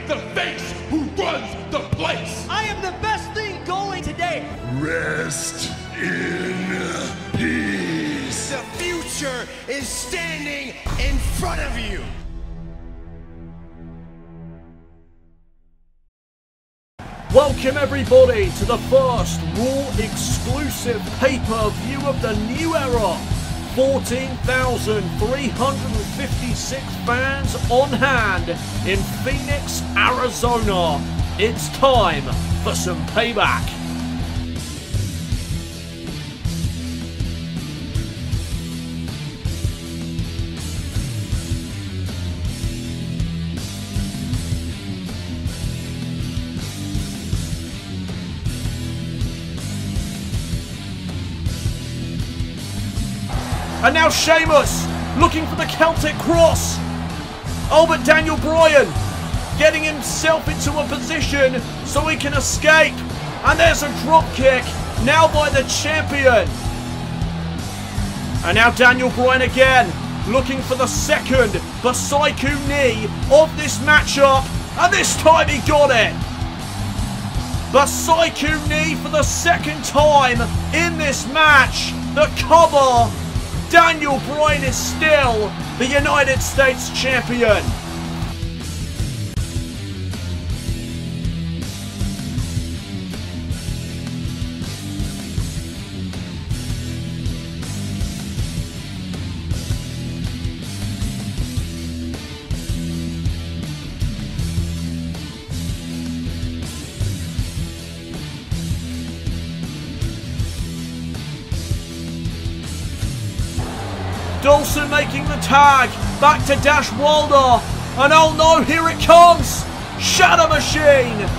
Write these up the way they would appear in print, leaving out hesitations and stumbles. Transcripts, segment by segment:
the face who runs the place. I am the best thing going today. Rest in peace. The future is standing in front of you. Welcome everybody to the first Raw exclusive pay-per-view of the new era. 14,356 fans on hand in Phoenix, Arizona. It's time for some Payback. And now Sheamus looking for the Celtic Cross. Oh, but Daniel Bryan getting himself into a position so he can escape. And there's a drop kick now by the champion. And now Daniel Bryan again looking for the second Psycho knee of this matchup. And this time he got it. The Psycho knee for the second time in this match. The cover. Daniel Bryan is still the United States champion. Dawson making the tag, back to Dash Wilder, and oh no, here it comes, Shadow Machine.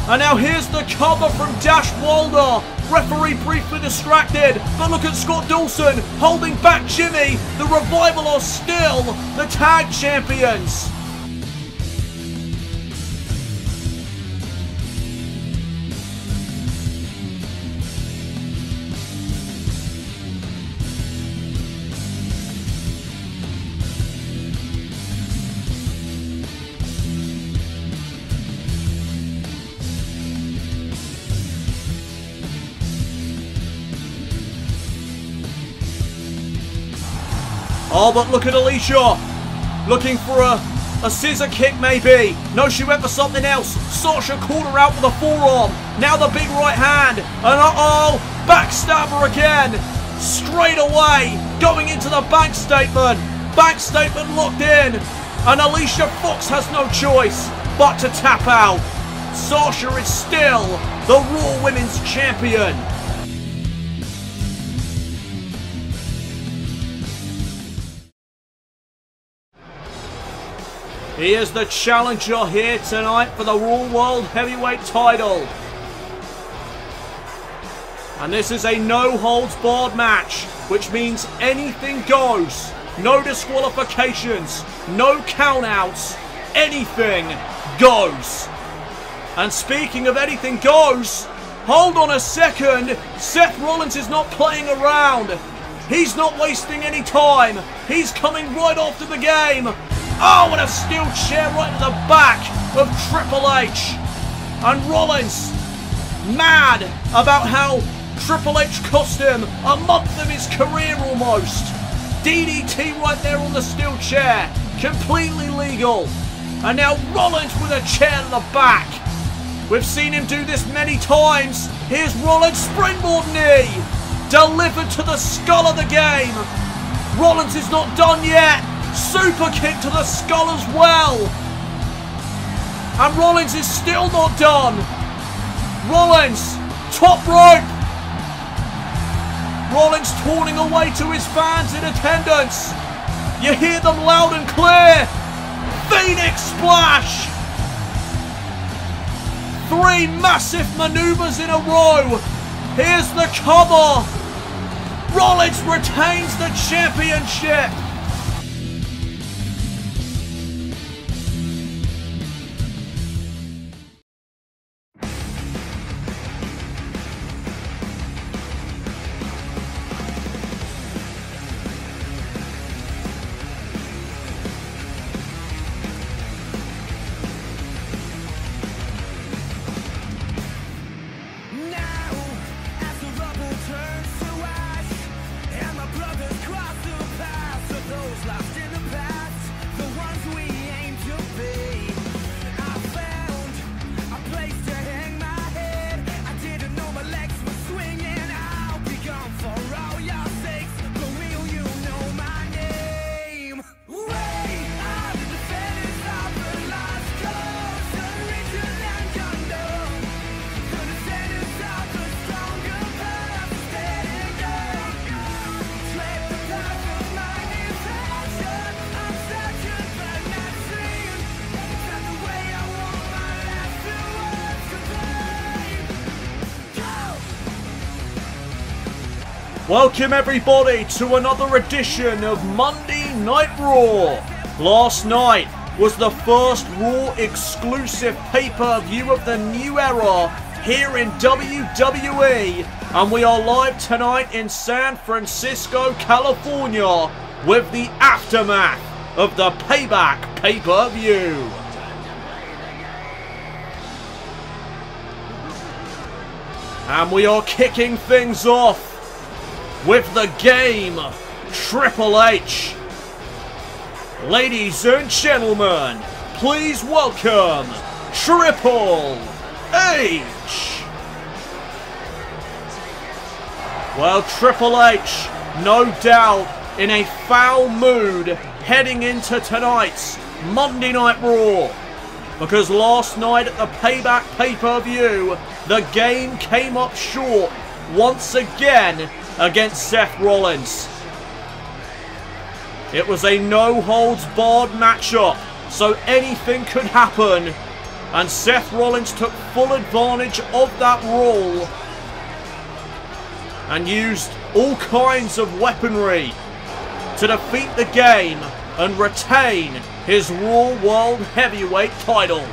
And now here's the cover from Dash Wilder, referee briefly distracted, but look at Scott Dawson holding back Jimmy. The Revival are still the tag champions. Oh, but look at Alicia, looking for a scissor kick maybe. No, she went for something else. Sasha called her out with a forearm. Now the big right hand. And uh-oh, backstabber again. Straight away, going into the bank statement. Bank statement locked in. And Alicia Fox has no choice but to tap out. Sasha is still the Raw Women's Champion. He is the challenger here tonight for the Raw World Heavyweight title. And this is a no-holds-barred match, which means anything goes. No disqualifications, no countouts, anything goes. And speaking of anything goes, hold on a second, Seth Rollins is not playing around. He's not wasting any time. He's coming right after the game. Oh, and a steel chair right to the back of Triple H. And Rollins, mad about how Triple H cost him a month of his career almost. DDT right there on the steel chair, completely legal. And now Rollins with a chair to the back. We've seen him do this many times. Here's Rollins' springboard knee, delivered to the skull of the game. Rollins is not done yet. Super kick to the skull as well. And Rollins is still not done. Rollins, top rope. Rollins turning away to his fans in attendance. You hear them loud and clear. Phoenix Splash. 3 massive maneuvers in a row. Here's the cover. Rollins retains the championship. Welcome everybody to another edition of Monday Night Raw. Last night was the first Raw exclusive pay-per-view of the new era here in WWE, and we are live tonight in San Francisco, California with the aftermath of the Payback pay-per-view. And we are kicking things off with the game, Triple H. Ladies and gentlemen, please welcome Triple H. Well, Triple H, no doubt, in a foul mood heading into tonight's Monday Night Raw. Because last night at the Payback pay-per-view, the game came up short once again against Seth Rollins. It was a no-holds-barred matchup, so anything could happen, and Seth Rollins took full advantage of that role and used all kinds of weaponry to defeat the game and retain his Raw World Heavyweight title.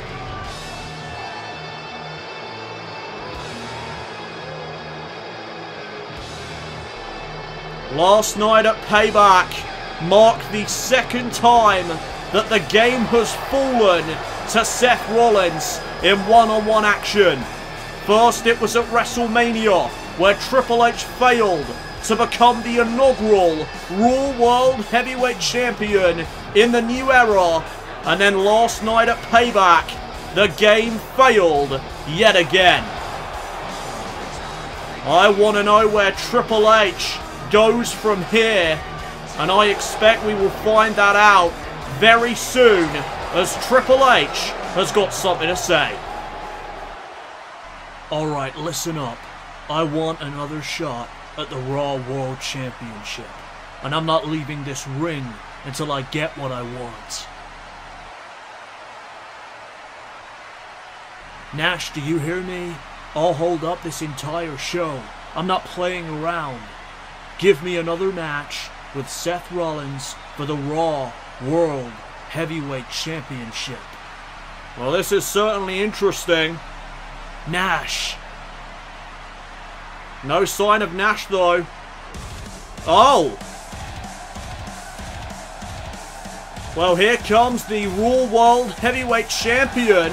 Last night at Payback marked the second time that the game has fallen to Seth Rollins in one-on-one action. First it was at WrestleMania, where Triple H failed to become the inaugural Raw World Heavyweight Champion in the new era, and then last night at Payback, the game failed yet again. I want to know where Triple H goes from here, and I expect we will find that out very soon, as Triple H has got something to say. Alright, listen up. I want another shot at the Raw World Championship, and I'm not leaving this ring until I get what I want. Nash, do you hear me? I'll hold up this entire show. I'm not playing around. Give me another match with Seth Rollins for the Raw World Heavyweight Championship. Well, this is certainly interesting. Nash. No sign of Nash, though. Oh! Well, here comes the Raw World Heavyweight Champion,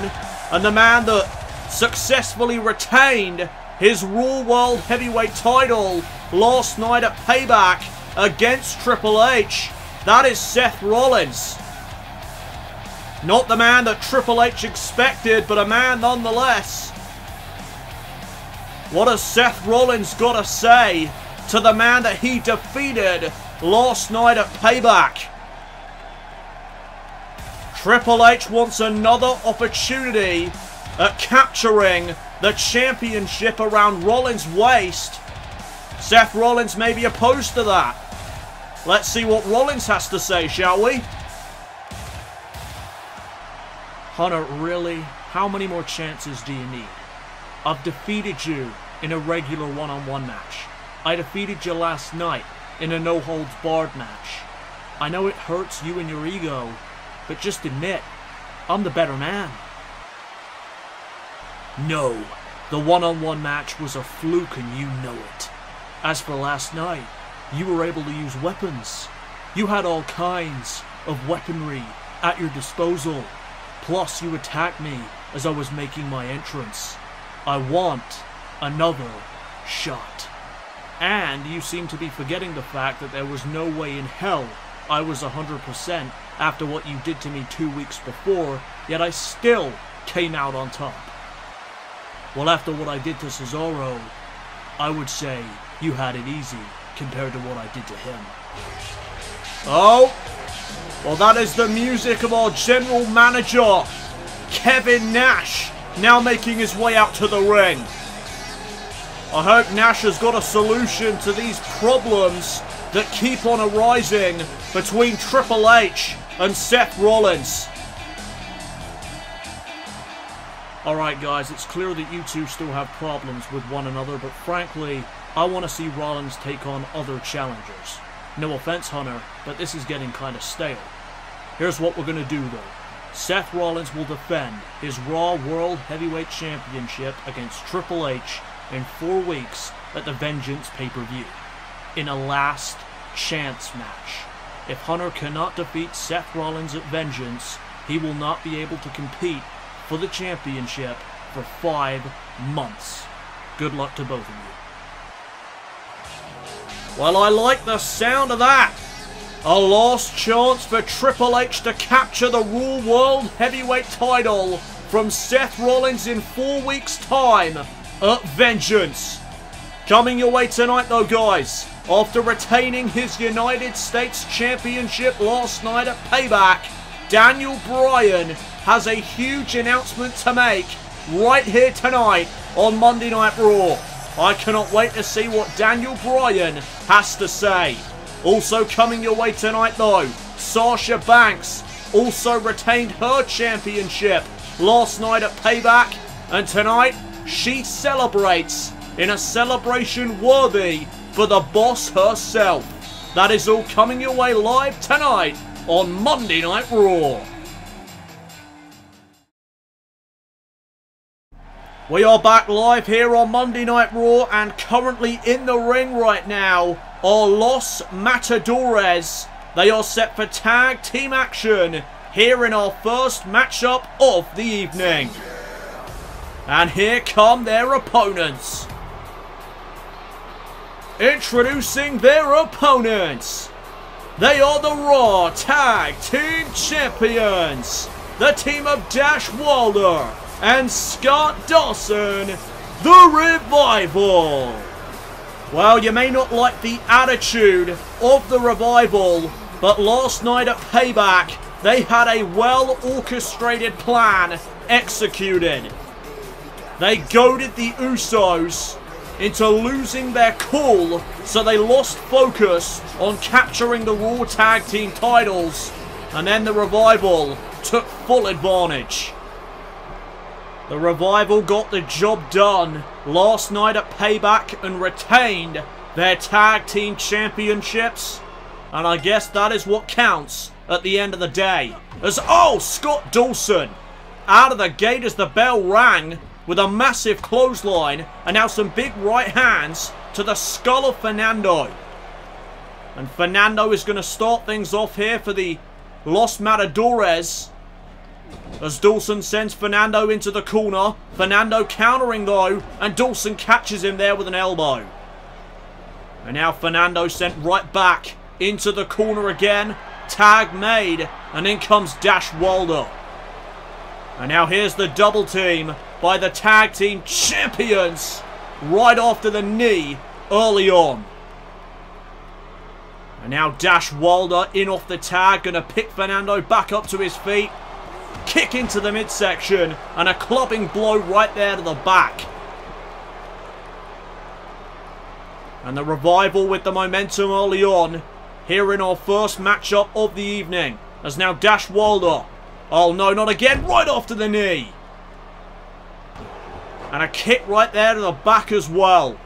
and the man that successfully retained his Raw World Heavyweight title last night at Payback against Triple H. That is Seth Rollins. Not the man that Triple H expected, but a man nonetheless. What has Seth Rollins got to say to the man that he defeated last night at Payback? Triple H wants another opportunity at capturing the championship around Rollins' waist. Seth Rollins may be opposed to that. Let's see what Rollins has to say, shall we? Hunter, really? How many more chances do you need? I've defeated you in a regular one-on-one match. I defeated you last night in a no-holds-barred match. I know it hurts you and your ego, but just admit, I'm the better man. No, the one-on-one match was a fluke and you know it. As for last night, you were able to use weapons. You had all kinds of weaponry at your disposal. Plus, you attacked me as I was making my entrance. I want another shot. And you seem to be forgetting the fact that there was no way in hell I was 100% after what you did to me 2 weeks before, yet I still came out on top. Well, after what I did to Cesaro, I would say you had it easy compared to what I did to him. Oh, well, that is the music of our general manager, Kevin Nash, now making his way out to the ring. I hope Nash has got a solution to these problems that keep on arising between Triple H and Seth Rollins. Alright guys, it's clear that you two still have problems with one another, but frankly, I want to see Rollins take on other challengers. No offense, Hunter, but this is getting kind of stale. Here's what we're going to do, though. Seth Rollins will defend his Raw World Heavyweight Championship against Triple H in 4 weeks at the Vengeance pay-per-view, in a last chance match. If Hunter cannot defeat Seth Rollins at Vengeance, he will not be able to compete for the championship for 5 months. Good luck to both of you. Well, I like the sound of that. A last chance for Triple H to capture the Raw World Heavyweight title from Seth Rollins in 4 weeks' time at Vengeance. Coming your way tonight, though, guys, after retaining his United States Championship last night at Payback, Daniel Bryan has a huge announcement to make right here tonight on Monday Night Raw. I cannot wait to see what Daniel Bryan has to say. Also coming your way tonight, though, Sasha Banks also retained her championship last night at Payback, and tonight she celebrates in a celebration worthy for the boss herself. That is all coming your way live tonight on Monday Night Raw. We are back live here on Monday Night Raw, and currently in the ring right now are Los Matadores. They are set for tag team action here in our first matchup of the evening. And here come their opponents. Introducing their opponents. They are the Raw Tag Team Champions, the team of Dash Wilder and Scott Dawson, the Revival. Well, you may not like the attitude of the Revival, but last night at Payback, they had a well-orchestrated plan executed. They goaded the Usos into losing their cool, so they lost focus on capturing the Raw Tag Team titles, and then the Revival took full advantage. The Revival got the job done last night at Payback and retained their Tag Team Championships. And I guess that is what counts at the end of the day. As, oh, Scott Dawson out of the gate as the bell rang with a massive clothesline and now some big right hands to the skull of Fernando. And Fernando is going to start things off here for the Los Matadores, as Dawson sends Fernando into the corner. Fernando countering though, and Dawson catches him there with an elbow. And now Fernando sent right back into the corner again. Tag made, and in comes Dash Wilder. And now here's the double team by the Tag Team Champions right after the knee early on. And now Dash Wilder in off the tag, going to pick Fernando back up to his feet. Kick into the midsection and a clubbing blow right there to the back. And the Revival with the momentum early on here in our first matchup of the evening. As now Dash Wilder, oh no, not again, right after the knee. And a kick right there to the back as well.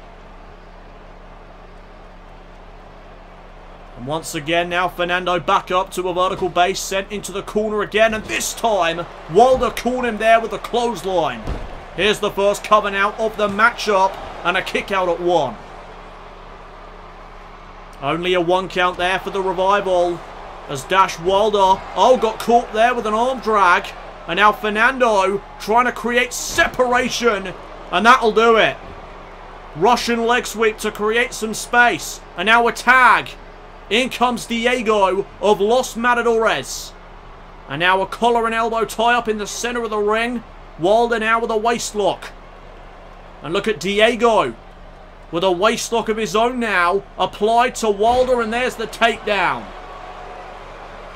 And once again now Fernando back up to a vertical base, sent into the corner again, and this time Wilder caught him there with a clothesline. Here's the first coming out of the matchup, and a kick out at 1. Only a 1 count there for the Revival, as Dash Wilder, oh, got caught there with an arm drag. And now Fernando trying to create separation, and that'll do it. Russian leg sweep to create some space, and now a tag. In comes Diego of Los Matadores. And now a collar and elbow tie up in the center of the ring. Wilder now with a waist lock. And look at Diego with a waist lock of his own now applied to Wilder, and there's the takedown.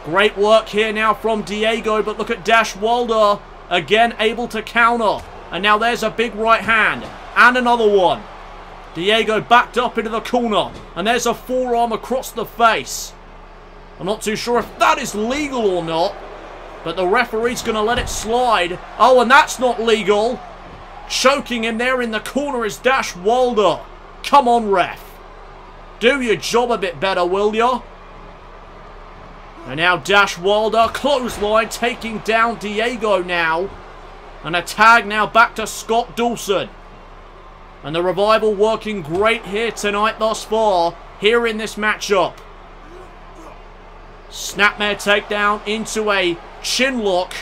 Great work here now from Diego, but look at Dash Wilder again able to counter. And now there's a big right hand and another one. Diego backed up into the corner, and there's a forearm across the face. I'm not too sure if that is legal or not, but the referee's going to let it slide. Oh, and that's not legal. Choking him there in the corner is Dash Wilder. Come on, ref. Do your job a bit better, will ya? And now Dash Wilder, clothesline, taking down Diego now. And a tag now back to Scott Dawson. And the Revival working great here tonight thus far, here in this matchup. Snapmare takedown into a chin lock.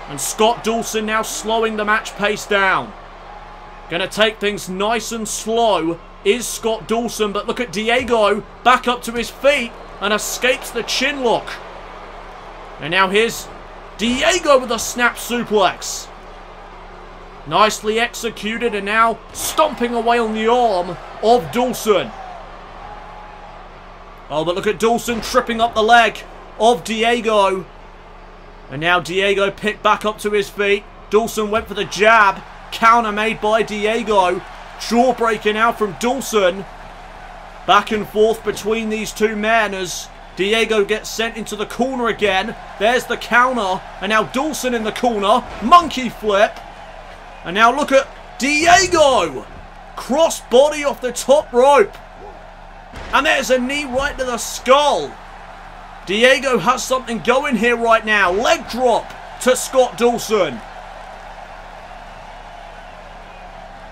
And Scott Dawson now slowing the match pace down. Gonna take things nice and slow is Scott Dawson, but look at Diego back up to his feet and escapes the chin lock. And now here's Diego with a snap suplex. Nicely executed, and now stomping away on the arm of Dawson. Oh, but look at Dawson tripping up the leg of Diego. And now Diego picked back up to his feet. Dawson went for the jab. Counter made by Diego. Jawbreaker now from Dawson. Back and forth between these two men as Diego gets sent into the corner again. There's the counter. And now Dawson in the corner. Monkey flip. And now look at Diego. Cross body off the top rope. And there's a knee right to the skull. Diego has something going here right now. Leg drop to Scott Dawson.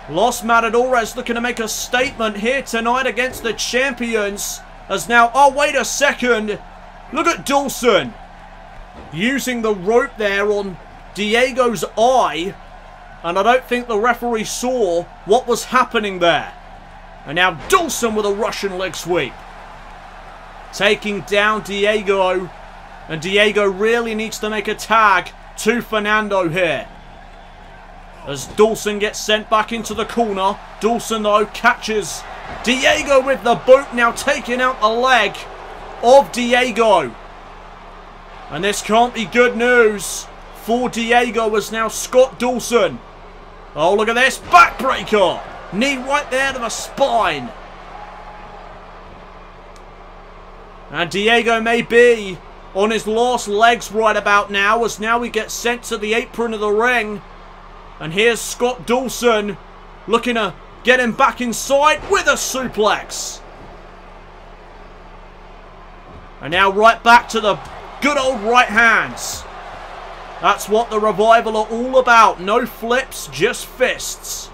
Los Matadores looking to make a statement here tonight against the champions. As now, oh wait a second. Look at Dawson. Using the rope there on Diego's eye. And I don't think the referee saw what was happening there. And now Dawson with a Russian leg sweep. Taking down Diego. And Diego really needs to make a tag to Fernando here. As Dawson gets sent back into the corner. Dawson, though, catches Diego with the boot. Now taking out the leg of Diego. And this can't be good news for Diego as now Scott Dawson. Oh, look at this. Backbreaker. Knee right there to the spine. And Diego may be on his last legs right about now, as now he gets sent to the apron of the ring. And here's Scott Dawson looking to get him back inside with a suplex. And now right back to the good old right hands. That's what the Revival are all about. No flips, just fists.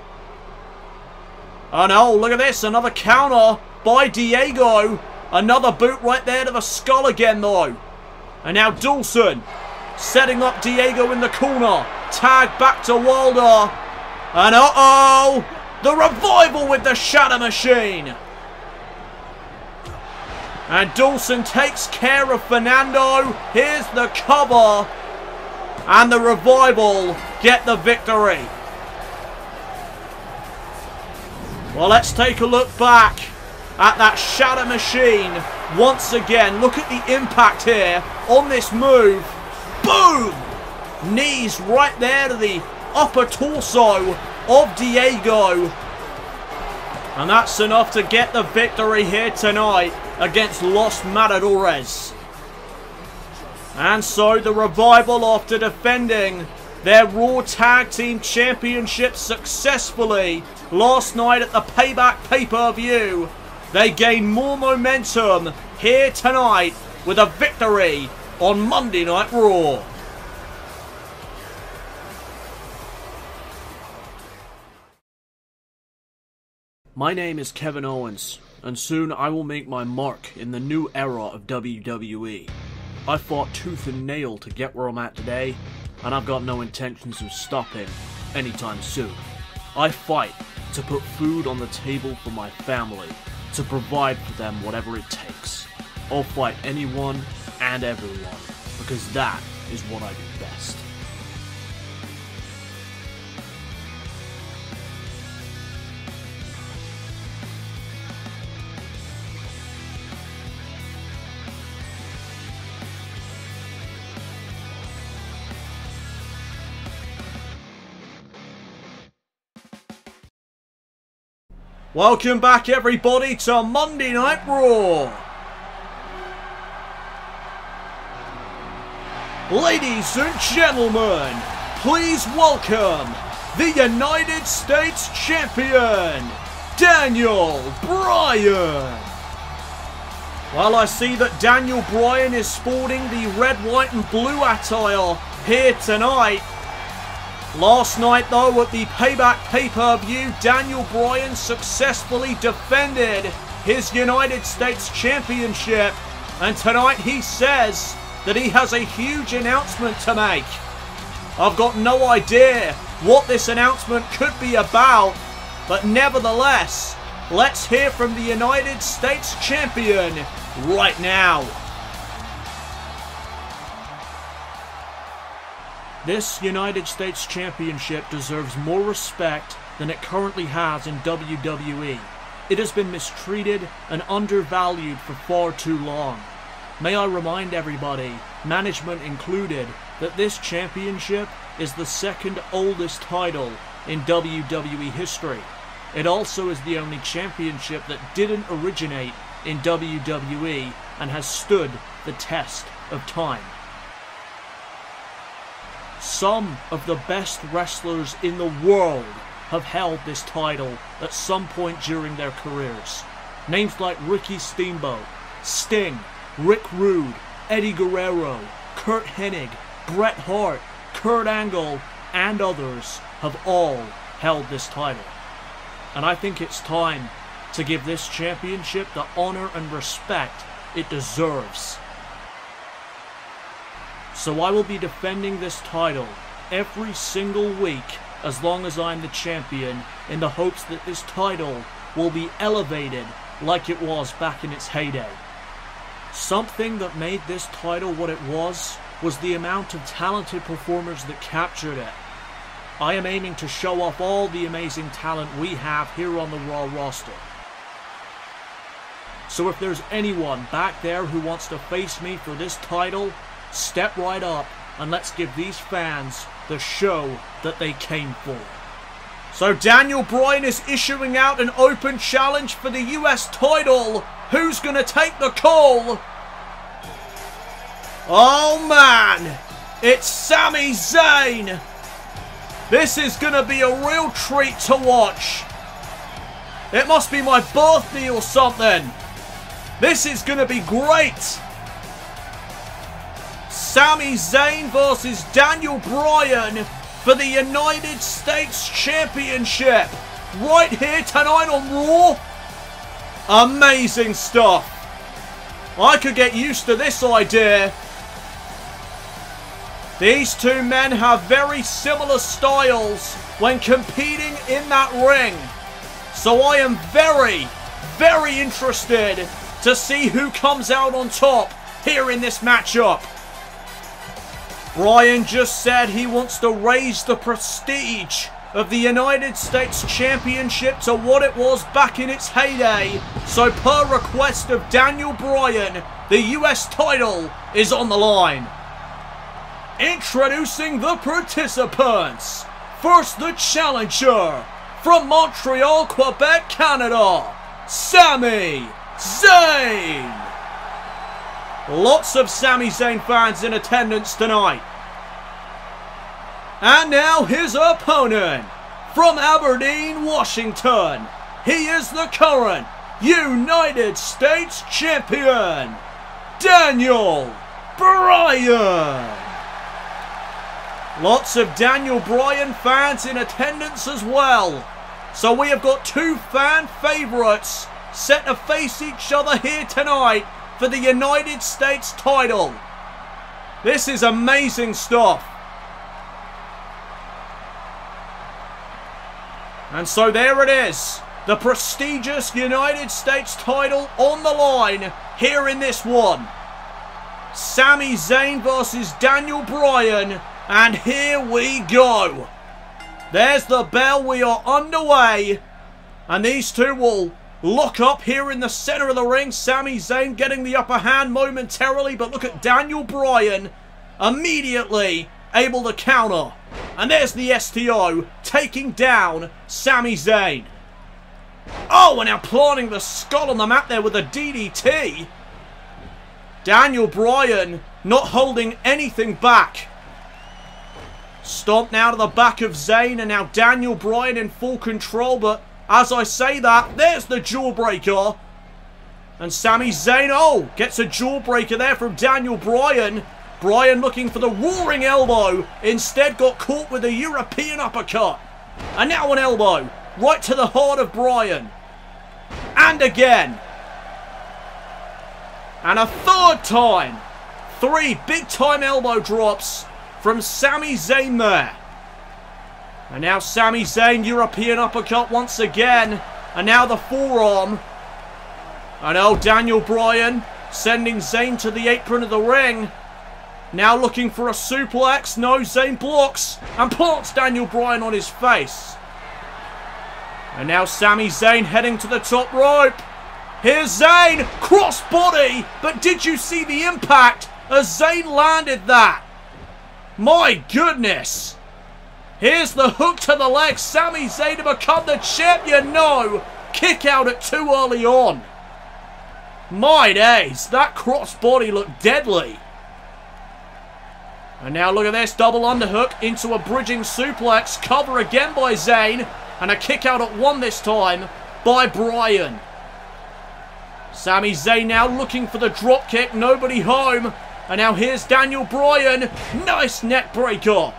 Oh no, look at this. Another counter by Diego. Another boot right there to the skull again though. And now Dawson setting up Diego in the corner. Tag back to Wilder. And uh-oh! The Revival with the Shatter Machine. And Dawson takes care of Fernando. Here's the cover. And the Revival get the victory. Well, let's take a look back at that Shatter Machine once again. Look at the impact here on this move. Boom! Knees right there to the upper torso of Diego. And that's enough to get the victory here tonight against Los Matadores. And so the Revival, after defending their Raw Tag Team Championships successfully last night at the Payback pay-per-view, they gain more momentum here tonight with a victory on Monday Night Raw. My name is Kevin Owens, and soon I will make my mark in the new era of WWE. I fought tooth and nail to get where I'm at today, and I've got no intentions of stopping anytime soon. I fight to put food on the table for my family, to provide for them whatever it takes. I'll fight anyone and everyone, because that is what I do best. Welcome back everybody to Monday Night Raw. Ladies and gentlemen, please welcome the United States Champion, Daniel Bryan. Well, I see that Daniel Bryan is sporting the red, white and blue attire here tonight. Last night, though, at the Payback pay-per-view, Daniel Bryan successfully defended his United States Championship. And tonight he says that he has a huge announcement to make. I've got no idea what this announcement could be about, but nevertheless, let's hear from the United States Champion right now. This United States Championship deserves more respect than it currently has in WWE. It has been mistreated and undervalued for far too long. May I remind everybody, management included, that this championship is the second oldest title in WWE history. It also is the only championship that didn't originate in WWE and has stood the test of time. Some of the best wrestlers in the world have held this title at some point during their careers. Names like Ricky Steamboat, Sting, Rick Rude, Eddie Guerrero, Kurt Hennig, Bret Hart, Kurt Angle, and others have all held this title. And I think it's time to give this championship the honor and respect it deserves. So I will be defending this title every single week as long as I'm the champion, in the hopes that this title will be elevated like it was back in its heyday. Something that made this title what it was the amount of talented performers that captured it. I am aiming to show off all the amazing talent we have here on the Raw roster. So if there's anyone back there who wants to face me for this title, step right up and let's give these fans the show that they came for. So Daniel Bryan is issuing out an open challenge for the US title. Who's going to take the call? Oh man, it's Sami Zayn. This is going to be a real treat to watch. It must be my birthday or something. This is going to be great. Sami Zayn versus Daniel Bryan for the United States Championship. Right here tonight on Raw. Amazing stuff. I could get used to this idea. These two men have very similar styles when competing in that ring. So I am very, very interested to see who comes out on top here in this matchup. Bryan just said he wants to raise the prestige of the United States Championship to what it was back in its heyday. So per request of Daniel Bryan, the US title is on the line. Introducing the participants. First, the challenger from Montreal, Quebec, Canada, Sami Zayn. Lots of Sami Zayn fans in attendance tonight. And now his opponent from Aberdeen, Washington. He is the current United States Champion, Daniel Bryan. Lots of Daniel Bryan fans in attendance as well. So we have got two fan favourites set to face each other here tonight for the United States title. This is amazing stuff. And so there it is. The prestigious United States title on the line here in this one. Sami Zayn versus Daniel Bryan. And here we go. There's the bell. We are underway. And these two will lock up here in the center of the ring. Sami Zayn getting the upper hand momentarily. But look at Daniel Bryan immediately able to counter. And there's the STO taking down Sami Zayn. Oh, and now planting the skull on the mat there with a DDT. Daniel Bryan not holding anything back. Stomped now to the back of Zayn, and now Daniel Bryan in full control, but As I say that, there's the jawbreaker. And Sami Zayn, oh, gets a jawbreaker there from Daniel Bryan. Bryan looking for the roaring elbow. Instead got caught with a European uppercut. And now an elbow. Right to the heart of Bryan. And again. And a third time. 3 big-time elbow drops from Sami Zayn there. And now Sami Zayn, European uppercut once again. And now the forearm. And oh, Daniel Bryan sending Zayn to the apron of the ring. Now looking for a suplex. No, Zayn blocks and plants Daniel Bryan on his face. And now Sami Zayn heading to the top rope. Here's Zayn, crossbody, but did you see the impact as Zayn landed that? My goodness. Here's the hook to the leg. Sami Zayn to become the champion. No, kick out at too early on. My days, that crossbody looked deadly. And now look at this, double underhook into a bridging suplex. Cover again by Zayn. And a kick out at 1 this time by Bryan. Sami Zayn now looking for the drop kick. Nobody home. And now here's Daniel Bryan. Nice neck breaker.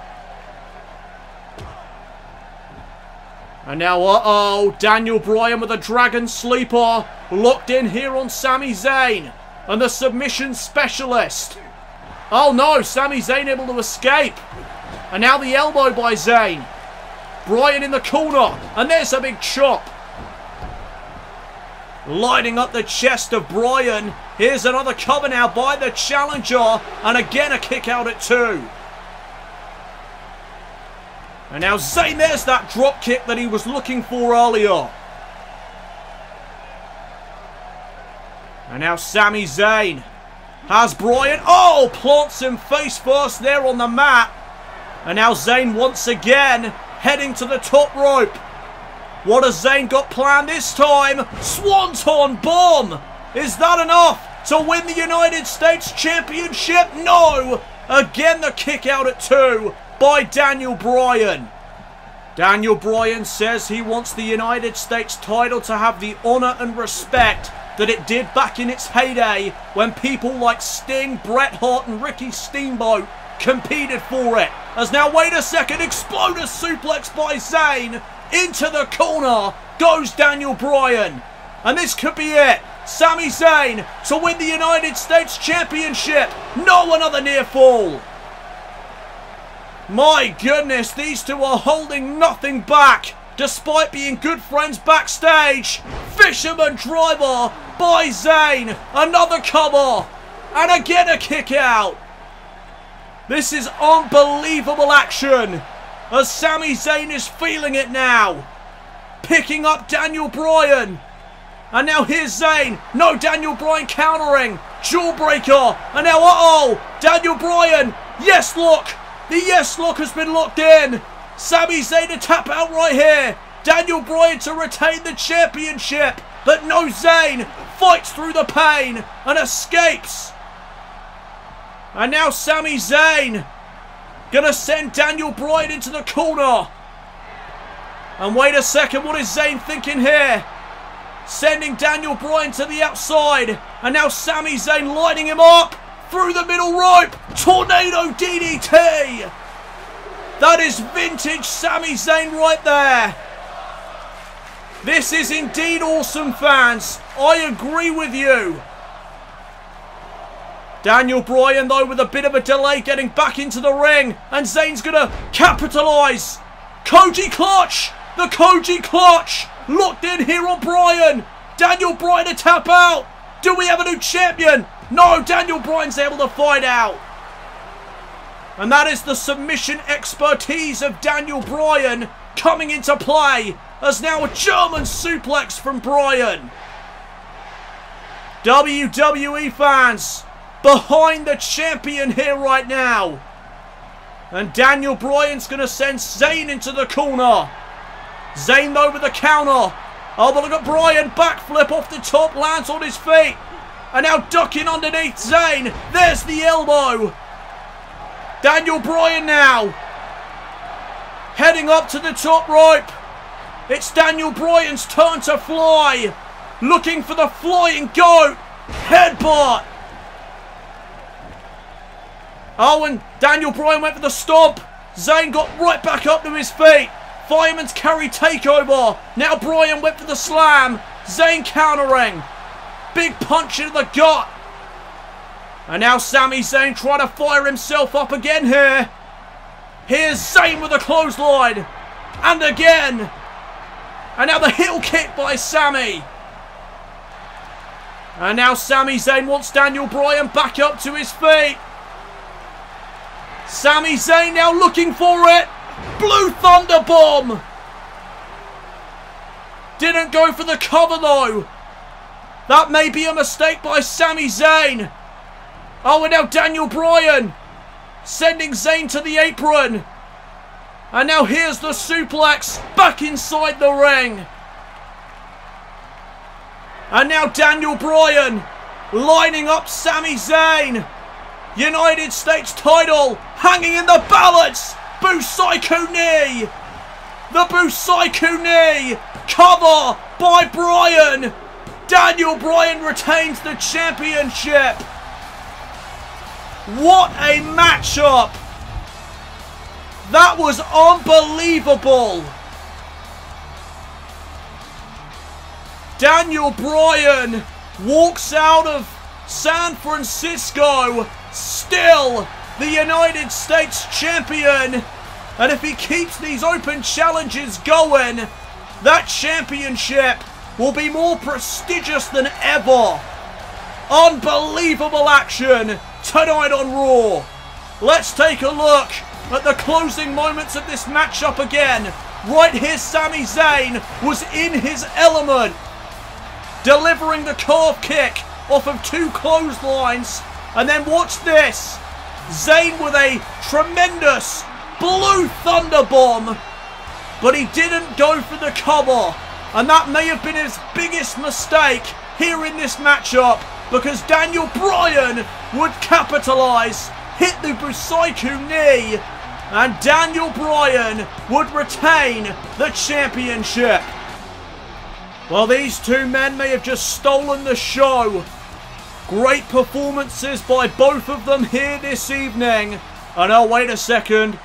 And now, uh-oh, Daniel Bryan with a dragon sleeper. Locked in here on Sami Zayn. And the submission specialist. Oh no, Sami Zayn able to escape. And now the elbow by Zayn. Bryan in the corner. And there's a big chop. Lighting up the chest of Bryan. Here's another cover now by the challenger. And again a kick out at 2. And now Zayn, there's that drop kick that he was looking for earlier. And now Sami Zayn has Bryan. Oh, plants him face first there on the mat. And now Zayn once again heading to the top rope. What has Zayn got planned this time? Swanton bomb. Is that enough to win the United States Championship? No. Again the kick out at 2 by Daniel Bryan. Daniel Bryan says he wants the United States title to have the honor and respect that it did back in its heyday when people like Sting, Bret Hart and Ricky Steamboat competed for it. As now, wait a second, exploder suplex by Zayn. Into the corner goes Daniel Bryan. And this could be it. Sami Zayn to win the United States Championship. No, another near fall. My goodness, these two are holding nothing back despite being good friends backstage. Fisherman driver by Zayn. Another cover. And again a kick out. This is unbelievable action as Sami Zayn is feeling it now. Picking up Daniel Bryan. And now here's Zayn. No, Daniel Bryan countering. Jawbreaker. And now, uh-oh, Daniel Bryan. Yes lock. The yes lock has been locked in. Sami Zayn to tap out right here. Daniel Bryan to retain the championship. But no, Zayn fights through the pain and escapes. And now Sami Zayn gonna send Daniel Bryan into the corner. And wait a second, what is Zayn thinking here? Sending Daniel Bryan to the outside. And now Sami Zayn lighting him up through the middle rope. Tornado DDT. That is vintage Sami Zayn right there. This is indeed awesome, fans. I agree with you. Daniel Bryan, though, with a bit of a delay getting back into the ring. And Zayn's going to capitalise. Koji clutch. The Koji clutch. Locked in here on Bryan. Daniel Bryan to tap out. Do we have a new champion? No, Daniel Bryan's able to fight out. And that is the submission expertise of Daniel Bryan coming into play. As now a German suplex from Bryan. WWE fans, behind the champion here right now. And Daniel Bryan's going to send Zayn into the corner. Zayn though with the counter. Oh, but look at Bryan. Backflip off the top. Lands on his feet. And now ducking underneath Zayn. There's the elbow. Daniel Bryan now. Heading up to the top rope. It's Daniel Bryan's turn to fly. Looking for the flying goat. Headbutt. Oh, and Daniel Bryan went for the stomp. Zayn got right back up to his feet. Fireman's carry takeover. Now Bryan went for the slam. Zayn countering. Big punch into the gut. And now Sami Zayn trying to fire himself up again here. Here's Zayn with a clothesline. And again. And now the heel kick by Sami. And now Sami Zayn wants Daniel Bryan back up to his feet. Sami Zayn now looking for it. Blue Thunder Bomb. Didn't go for the cover though. That may be a mistake by Sami Zayn. Oh, and now Daniel Bryan sending Zayn to the apron. And now here's the suplex back inside the ring. And now Daniel Bryan lining up Sami Zayn. United States title hanging in the balance. Busaiku knee. The Busaiku knee. Cover by Bryan. Daniel Bryan retains the championship. What a matchup. That was unbelievable. Daniel Bryan walks out of San Francisco still the United States champion. And if he keeps these open challenges going, that championship will be more prestigious than ever. Unbelievable action tonight on Raw. Let's take a look at the closing moments of this matchup again. Right here, Sami Zayn was in his element, delivering the calf kick off of 2 clotheslines. And then watch this. Zayn with a tremendous Blue Thunder Bomb. But he didn't go for the cover. And that may have been his biggest mistake here in this matchup, because Daniel Bryan would capitalise, hit the Busaiku knee, and Daniel Bryan would retain the championship. Well, these two men may have just stolen the show. Great performances by both of them here this evening. And oh, wait a second.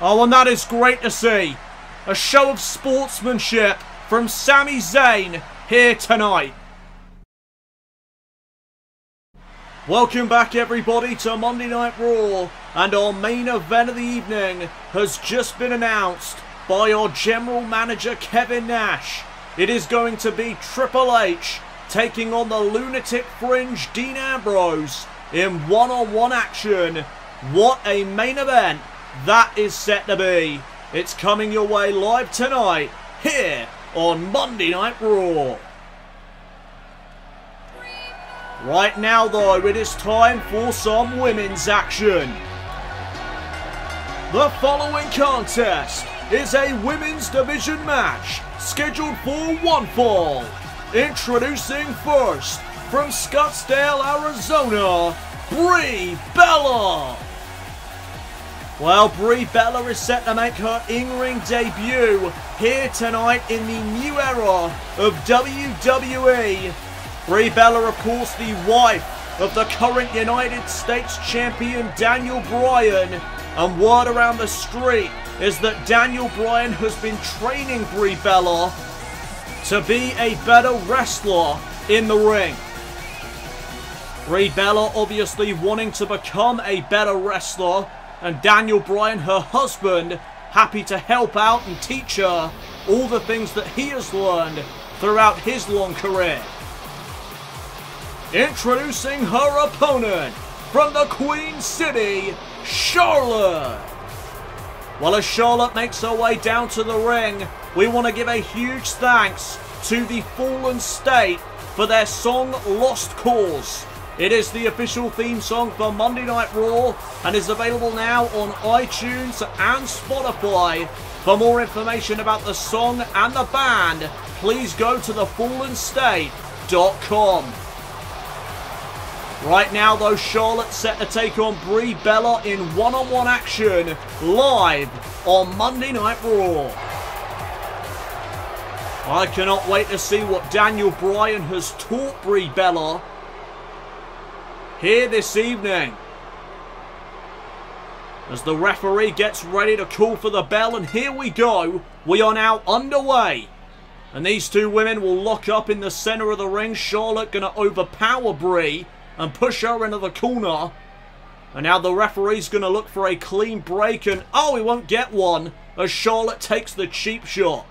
Oh, and that is great to see. A show of sportsmanship from Sami Zayn here tonight. Welcome back, everybody, to Monday Night Raw. And our main event of the evening has just been announced by our general manager, Kevin Nash. It is going to be Triple H taking on the Lunatic Fringe Dean Ambrose in one-on-one action. What a main event that is set to be. It's coming your way live tonight here on Monday Night Raw. Right now though, it is time for some women's action. The following contest is a women's division match scheduled for one fall. Introducing first, from Scottsdale, Arizona, Brie Bella. Well, Brie Bella is set to make her in-ring debut here tonight in the new era of WWE. Brie Bella, of course, the wife of the current United States champion Daniel Bryan. And word around the street is that Daniel Bryan has been training Brie Bella to be a better wrestler in the ring. Brie Bella obviously wanting to become a better wrestler, and Daniel Bryan, her husband, happy to help out and teach her all the things that he has learned throughout his long career. Introducing her opponent from the Queen City, Charlotte. Well, as Charlotte makes her way down to the ring, we want to give a huge thanks to the Fallen State for their song Lost Cause. It is the official theme song for Monday Night Raw and is available now on iTunes and Spotify. For more information about the song and the band, please go to thefallenstate.com. Right now, though, Charlotte set to take on Brie Bella in one-on-one action live on Monday Night Raw. I cannot wait to see what Daniel Bryan has taught Brie Bella here this evening. As the referee gets ready to call for the bell, and here we go. We are now underway. And these two women will lock up in the center of the ring. Charlotte going to overpower Brie and push her into the corner. And now the referee's going to look for a clean break. And oh, he won't get one as Charlotte takes the cheap shot.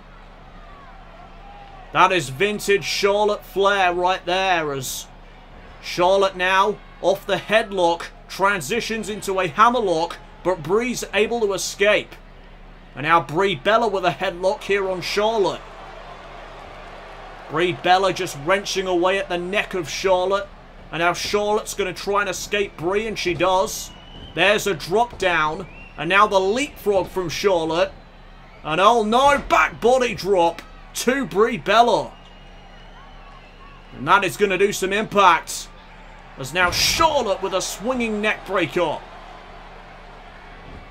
That is vintage Charlotte Flair right there, as Charlotte now off the headlock transitions into a hammerlock, but Brie's able to escape. And now Brie Bella with a headlock here on Charlotte. Brie Bella just wrenching away at the neck of Charlotte. And now Charlotte's going to try and escape Brie, and she does. There's a drop down. And now the leapfrog from Charlotte. And oh no, back body drop to Brie Bella. And that is going to do some impact. As now Charlotte with a swinging neck breaker.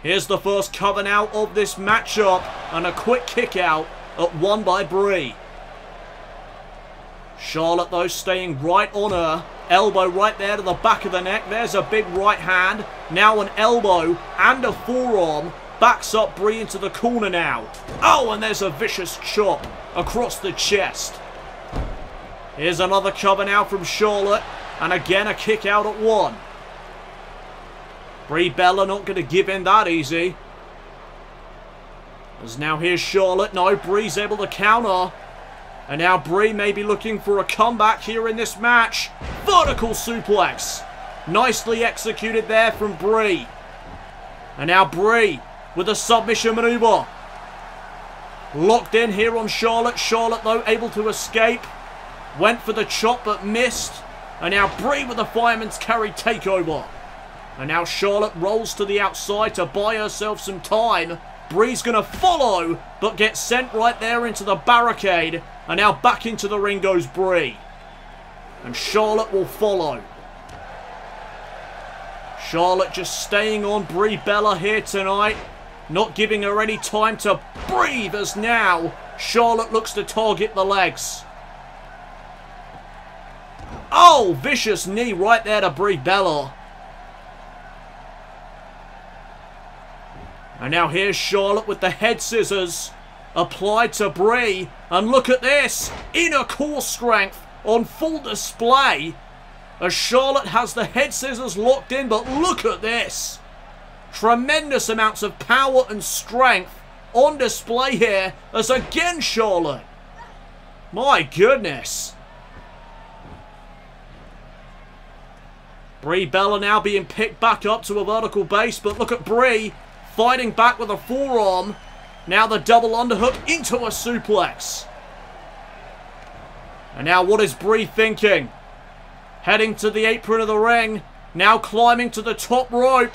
Here's the first cover now of this matchup. And a quick kick out at one by Brie. Charlotte, though, staying right on her. Elbow right there to the back of the neck. There's a big right hand. Now an elbow and a forearm. Backs up Brie into the corner now. Oh, and there's a vicious chop across the chest. Here's another cover now from Charlotte. And again, a kick out at one. Brie Bella not going to give in that easy. As now here's Charlotte. No, Brie's able to counter. And now Brie may be looking for a comeback here in this match. Vertical suplex. Nicely executed there from Brie. And now Brie with a submission maneuver. Locked in here on Charlotte. Charlotte, though, able to escape. Went for the chop but missed. And now Brie with a fireman's carry takeover. And now Charlotte rolls to the outside to buy herself some time. Brie's going to follow, but gets sent right there into the barricade. And now back into the ring goes Brie. And Charlotte will follow. Charlotte just staying on Brie Bella here tonight. Not giving her any time to breathe, as now Charlotte looks to target the legs. Oh, vicious knee right there to Brie Bella. And now here's Charlotte with the head scissors applied to Brie. And look at this. Inner core strength on full display. As Charlotte has the head scissors locked in. But look at this. Tremendous amounts of power and strength on display here. As again Charlotte. My goodness. Brie Bella now being picked back up to a vertical base. But look at Brie fighting back with a forearm. Now the double underhook into a suplex. And now what is Brie thinking? Heading to the apron of the ring. Now climbing to the top rope.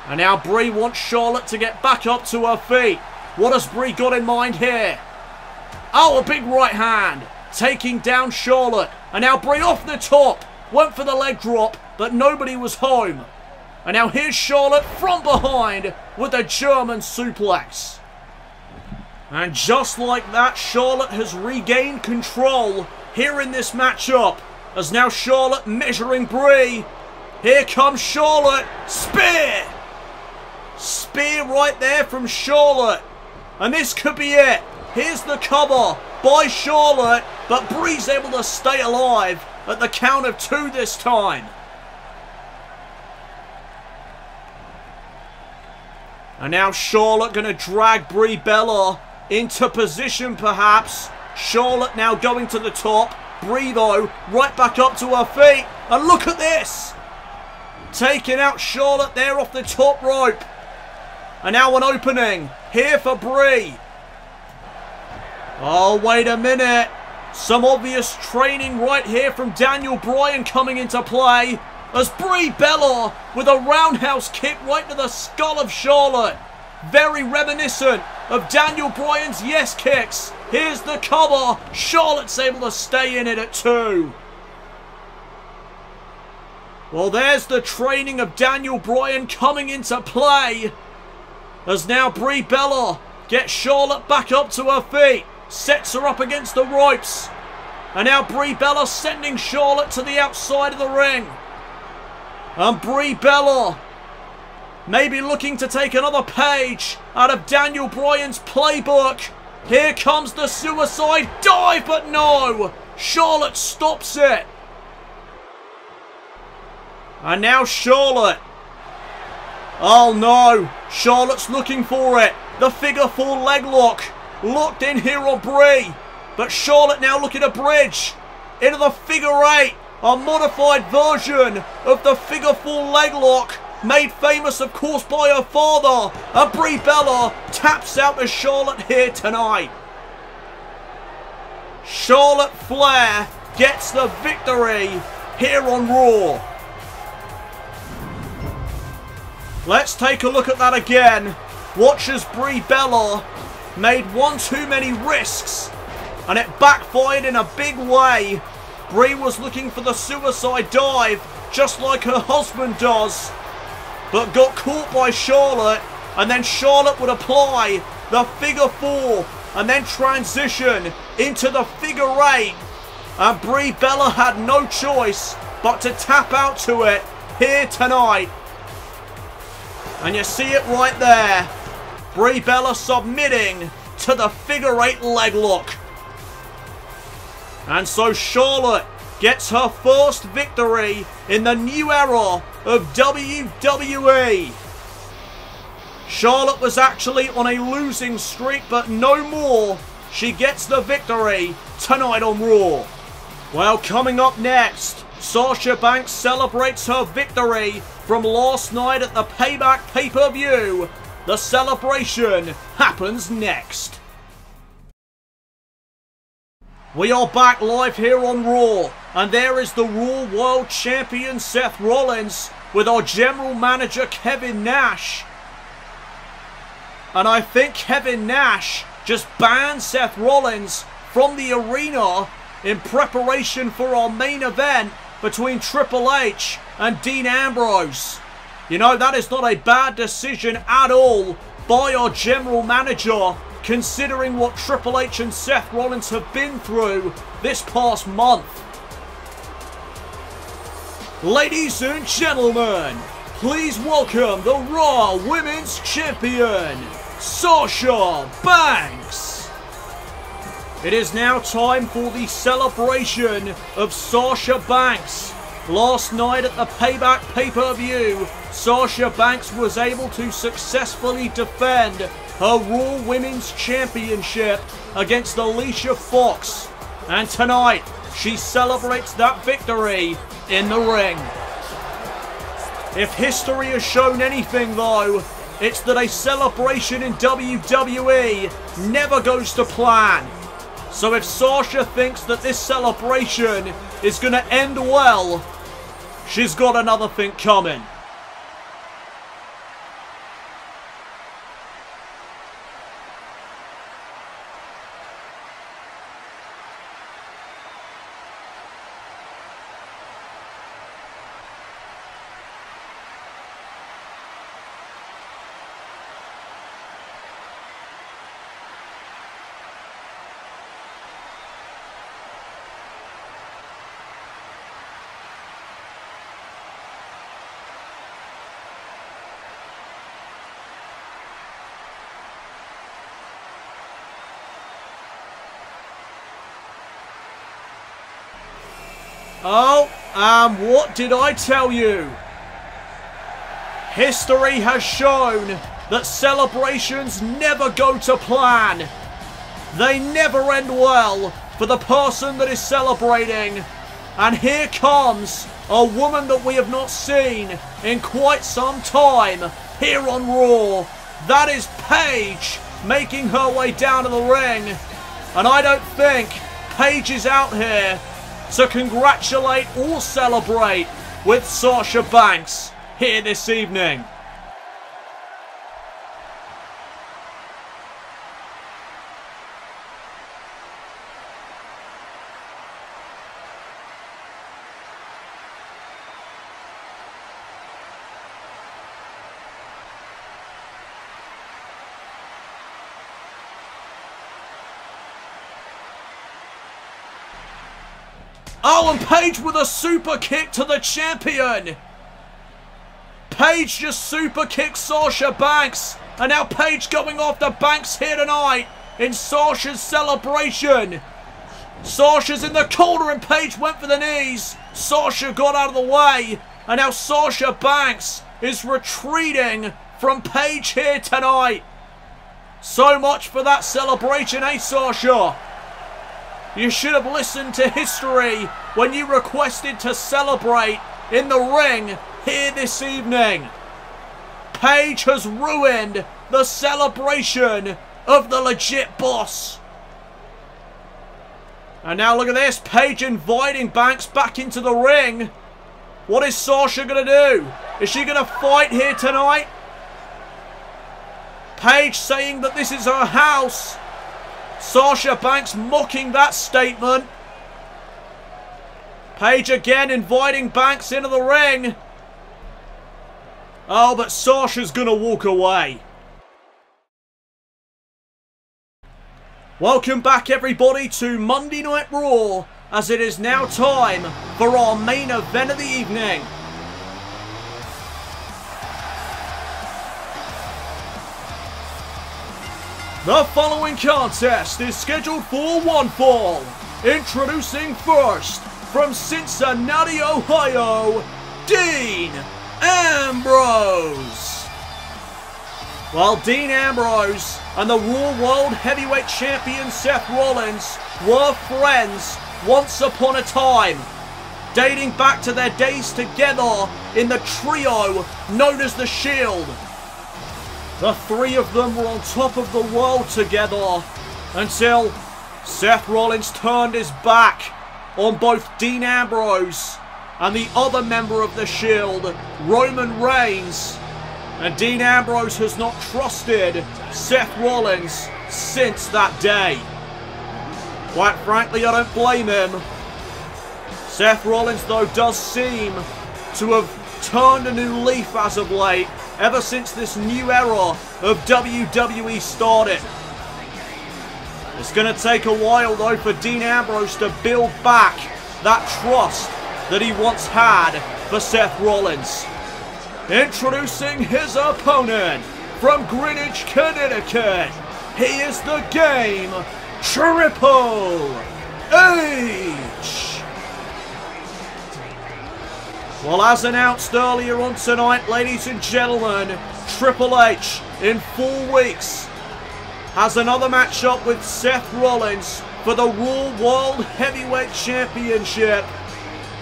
And now Brie wants Charlotte to get back up to her feet. What has Brie got in mind here? Oh, a big right hand. Taking down Charlotte. And now Brie off the top. Went for the leg drop, but nobody was home. And now here's Charlotte from behind with a German suplex. And just like that, Charlotte has regained control here in this matchup. As now Charlotte measuring Brie. Here comes Charlotte. Spear! Spear right there from Charlotte. And this could be it. Here's the cover by Charlotte. But Brie's able to stay alive at the count of 2 this time. And now Charlotte going to drag Brie Bella into position perhaps. Charlotte now going to the top. Brie though right back up to her feet. And look at this. Taking out Charlotte there off the top rope. And now an opening here for Brie. Oh, wait a minute. Some obvious training right here from Daniel Bryan coming into play. As Brie Bella with a roundhouse kick right to the skull of Charlotte. Very reminiscent of Daniel Bryan's yes kicks. Here's the cover. Charlotte's able to stay in it at 2. Well, there's the training of Daniel Bryan coming into play. As now Brie Bella gets Charlotte back up to her feet. Sets her up against the ropes. And now Brie Bella sending Charlotte to the outside of the ring. And Brie Bella maybe looking to take another page out of Daniel Bryan's playbook. Here comes the suicide dive, but no! Charlotte stops it. And now Charlotte. Oh no! Charlotte's looking for it. The figure 4 leg lock. Locked in here on Brie. But Charlotte now looking to bridge into the figure 8. A modified version of the figure 4 leg lock. Made famous, of course, by her father. And Brie Bella taps out to Charlotte here tonight. Charlotte Flair gets the victory here on Raw. Let's take a look at that again. Watch as Brie Bella made one too many risks. And it backfired in a big way. Brie was looking for the suicide dive, just like her husband does. But got caught by Charlotte. And then Charlotte would apply the figure 4. And then transition into the figure 8. And Brie Bella had no choice but to tap out to it here tonight. And you see it right there. Brie Bella submitting to the figure 8 leg lock. And so Charlotte gets her first victory in the new era of WWE. Charlotte was actually on a losing streak, but no more. She gets the victory tonight on Raw. Well, coming up next, Sasha Banks celebrates her victory from last night at the Payback pay-per-view. The celebration happens next. We are back live here on Raw, and there is the Raw World Champion Seth Rollins with our General Manager Kevin Nash. And I think Kevin Nash just banned Seth Rollins from the arena in preparation for our main event between Triple H and Dean Ambrose. You know, that is not a bad decision at all by our General Manager, considering what Triple H and Seth Rollins have been through this past month. Ladies and gentlemen, please welcome the Raw Women's Champion, Sasha Banks. It is now time for the celebration of Sasha Banks. Last night at the Payback pay-per-view, Sasha Banks was able to successfully defend her Raw Women's Championship against Alicia Fox. And tonight, she celebrates that victory in the ring. If history has shown anything though, it's that a celebration in WWE never goes to plan. So if Sasha thinks that this celebration is going to end well, she's got another thing coming. Oh, what did I tell you? History has shown that celebrations never go to plan. They never end well for the person that is celebrating. And here comes a woman that we have not seen in quite some time here on Raw. That is Paige making her way down to the ring. And I don't think Paige is out here to congratulate or celebrate with Sasha Banks here this evening. Oh, and Paige with a super kick to the champion. Paige just super kicked Sasha Banks. And now Paige going after Banks here tonight in Sasha's celebration. Sasha's in the corner and Paige went for the knees. Sasha got out of the way. And now Sasha Banks is retreating from Paige here tonight. So much for that celebration, eh, Sasha? You should have listened to history when you requested to celebrate in the ring here this evening. Paige has ruined the celebration of the legit boss. And now look at this. Paige inviting Banks back into the ring. What is Sasha going to do? Is she going to fight here tonight? Paige saying that this is her house. Sasha Banks mocking that statement. Paige again inviting Banks into the ring. Oh, but Sasha's going to walk away. Welcome back, everybody, to Monday Night Raw, as it is now time for our main event of the evening. The following contest is scheduled for one fall. Introducing first, from Cincinnati, Ohio, Dean Ambrose. While Dean Ambrose and the Raw World Heavyweight Champion Seth Rollins were friends once upon a time, dating back to their days together in the trio known as The Shield. The three of them were on top of the world together until Seth Rollins turned his back on both Dean Ambrose and the other member of The Shield, Roman Reigns. And Dean Ambrose has not trusted Seth Rollins since that day. Quite frankly, I don't blame him. Seth Rollins, though, does seem to have turned a new leaf as of late, ever since this new era of WWE started. It's going to take a while, though, for Dean Ambrose to build back that trust that he once had for Seth Rollins. Introducing his opponent from Greenwich, Connecticut, he is the Game Triple H. Well, as announced earlier on tonight, ladies and gentlemen, Triple H in 4 weeks has another matchup with Seth Rollins for the Raw World Heavyweight Championship.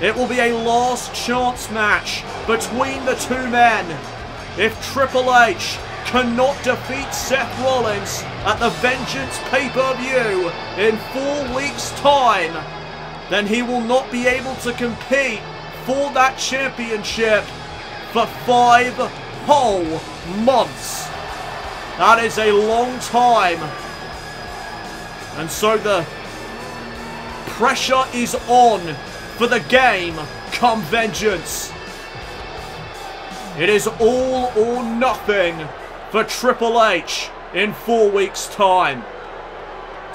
It will be a last chance match between the two men. If Triple H cannot defeat Seth Rollins at the Vengeance pay-per-view in 4 weeks' time, then he will not be able to compete for that championship for 5 whole months. That is a long time. And so the pressure is on for the Game come Vengeance. It is all or nothing for Triple H in 4 weeks' time.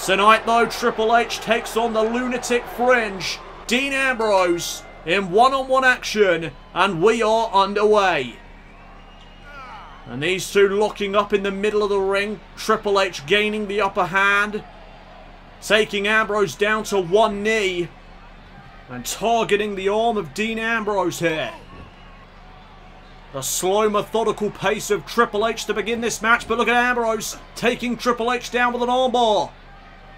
Tonight, though, Triple H takes on the Lunatic Fringe, Dean Ambrose, in one-on-one action, and we are underway. And these two locking up in the middle of the ring. Triple H gaining the upper hand, taking Ambrose down to one knee, and targeting the arm of Dean Ambrose here. The slow, methodical pace of Triple H to begin this match, but look at Ambrose taking Triple H down with an armbar.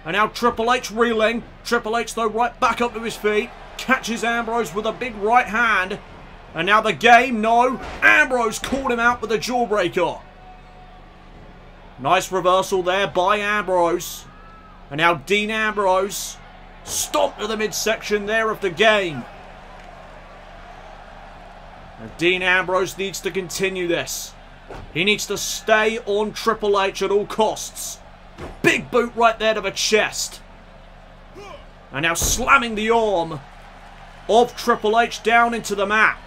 And now Triple H reeling. Triple H, though, right back up to his feet. Catches Ambrose with a big right hand. And now the Game, no. Ambrose called him out with a jawbreaker. Nice reversal there by Ambrose. And now Dean Ambrose stomped to the midsection there of the Game. And Dean Ambrose needs to continue this. He needs to stay on Triple H at all costs. Big boot right there to the chest. And now slamming the arm of Triple H down into the mat.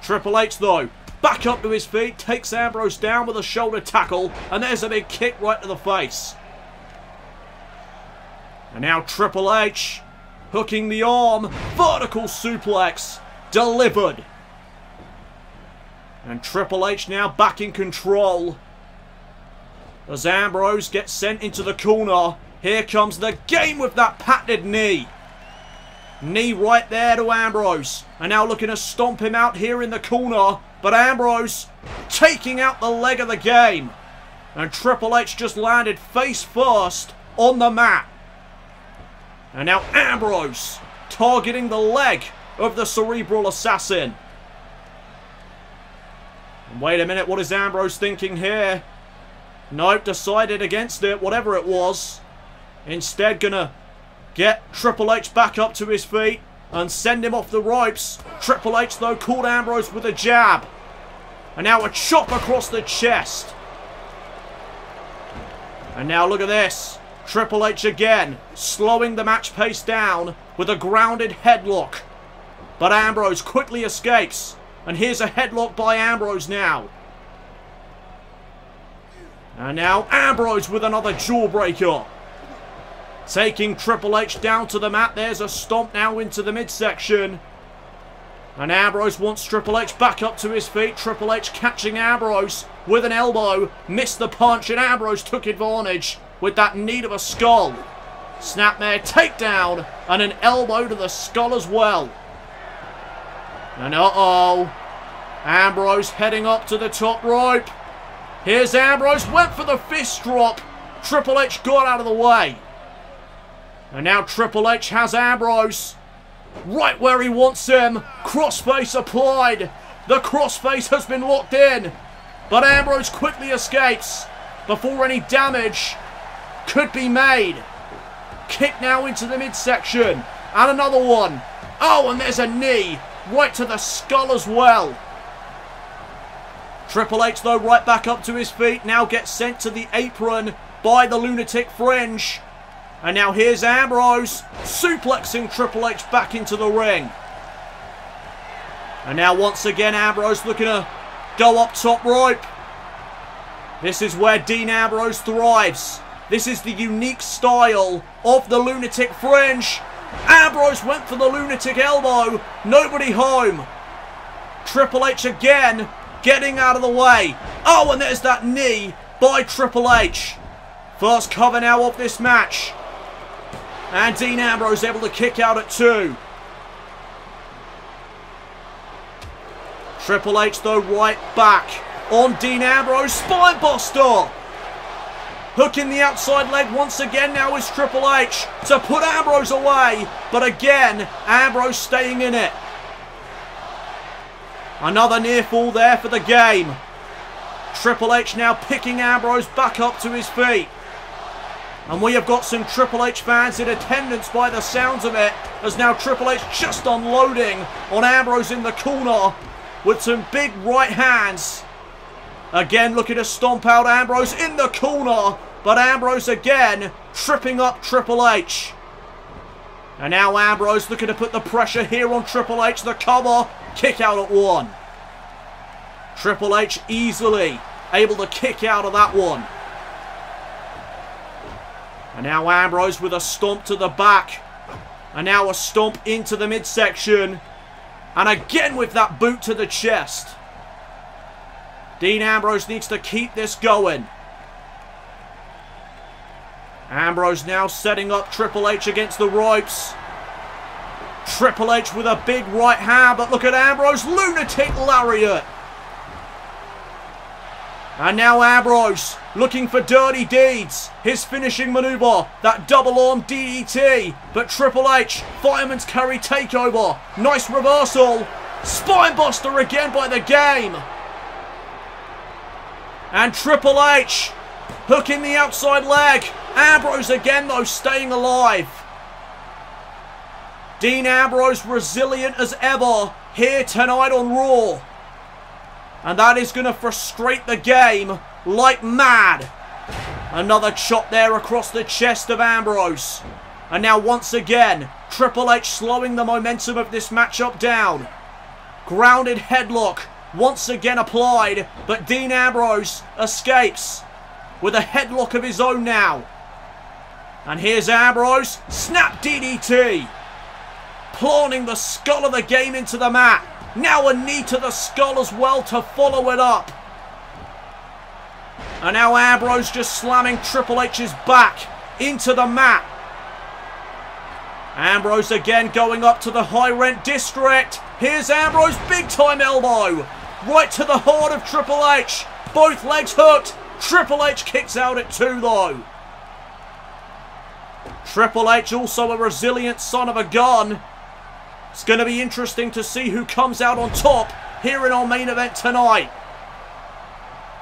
Triple H, though, back up to his feet, takes Ambrose down with a shoulder tackle, and there's a big kick right to the face. And now Triple H hooking the arm, vertical suplex, delivered. And Triple H now back in control. As Ambrose gets sent into the corner, here comes the game with that patented knee. Knee right there to Ambrose. And now looking to stomp him out here in the corner. But Ambrose taking out the leg of the game. And Triple H just landed face first on the mat. And now Ambrose targeting the leg of the Cerebral Assassin. And wait a minute, what is Ambrose thinking here? Nope, decided against it, whatever it was. Instead, gonna get Triple H back up to his feet and send him off the ropes. Triple H, though, caught Ambrose with a jab. And now a chop across the chest. And now look at this. Triple H again, slowing the match pace down with a grounded headlock. But Ambrose quickly escapes. And here's a headlock by Ambrose now. And now Ambrose with another jawbreaker. Taking Triple H down to the mat. There's a stomp now into the midsection. And Ambrose wants Triple H back up to his feet. Triple H catching Ambrose with an elbow. Missed the punch and Ambrose took advantage with that knee to the skull. Snapmare takedown and an elbow to the skull as well. And uh-oh. Ambrose heading up to the top rope. Here's Ambrose, went for the fist drop. Triple H got out of the way. And now Triple H has Ambrose right where he wants him. Crossface applied. The crossface has been locked in. But Ambrose quickly escapes before any damage could be made. Kick now into the midsection. And another one. Oh, and there's a knee right to the skull as well. Triple H, though, right back up to his feet. Now gets sent to the apron by the Lunatic Fringe. And now here's Ambrose suplexing Triple H back into the ring. And now once again Ambrose looking to go up top rope. This is where Dean Ambrose thrives. This is the unique style of the Lunatic Fringe. Ambrose went for the Lunatic Elbow. Nobody home. Triple H again getting out of the way. Oh, and there's that knee by Triple H. First cover now of this match. And Dean Ambrose able to kick out at 2. Triple H, though, right back on Dean Ambrose. Spinebuster. Hooking the outside leg once again now is Triple H to put Ambrose away. But again, Ambrose staying in it. Another near fall there for the game. Triple H now picking Ambrose back up to his feet. And we have got some Triple H fans in attendance by the sounds of it. As now Triple H just unloading on Ambrose in the corner with some big right hands. Again looking to stomp out Ambrose in the corner. But Ambrose again tripping up Triple H. And now Ambrose looking to put the pressure here on Triple H. The cover. Kick out at 1. Triple H easily able to kick out of that one. And now Ambrose with a stomp to the back. And now a stomp into the midsection. And again with that boot to the chest. Dean Ambrose needs to keep this going. Ambrose now setting up Triple H against the ropes. Triple H with a big right hand, but look at Ambrose, Lunatic Lariat. And now Ambrose looking for dirty deeds. His finishing maneuver, that double arm DDT. But Triple H, Fireman's Carry takeover. Nice reversal. Spinebuster again by the game. And Triple H hooking the outside leg. Ambrose again, though, staying alive. Dean Ambrose resilient as ever here tonight on Raw. And that is going to frustrate the game like mad. Another chop there across the chest of Ambrose. And now once again, Triple H slowing the momentum of this matchup down. Grounded headlock once again applied. But Dean Ambrose escapes with a headlock of his own now. And here's Ambrose. Snap DDT. planting the skull of the game into the mat. Now a knee to the skull as well to follow it up. And now Ambrose just slamming Triple H's back into the mat. Ambrose again going up to the high rent district. Here's Ambrose, big time elbow. Right to the heart of Triple H. Both legs hooked. Triple H kicks out at 2 though. Triple H also a resilient son of a gun. It's going to be interesting to see who comes out on top here in our main event tonight.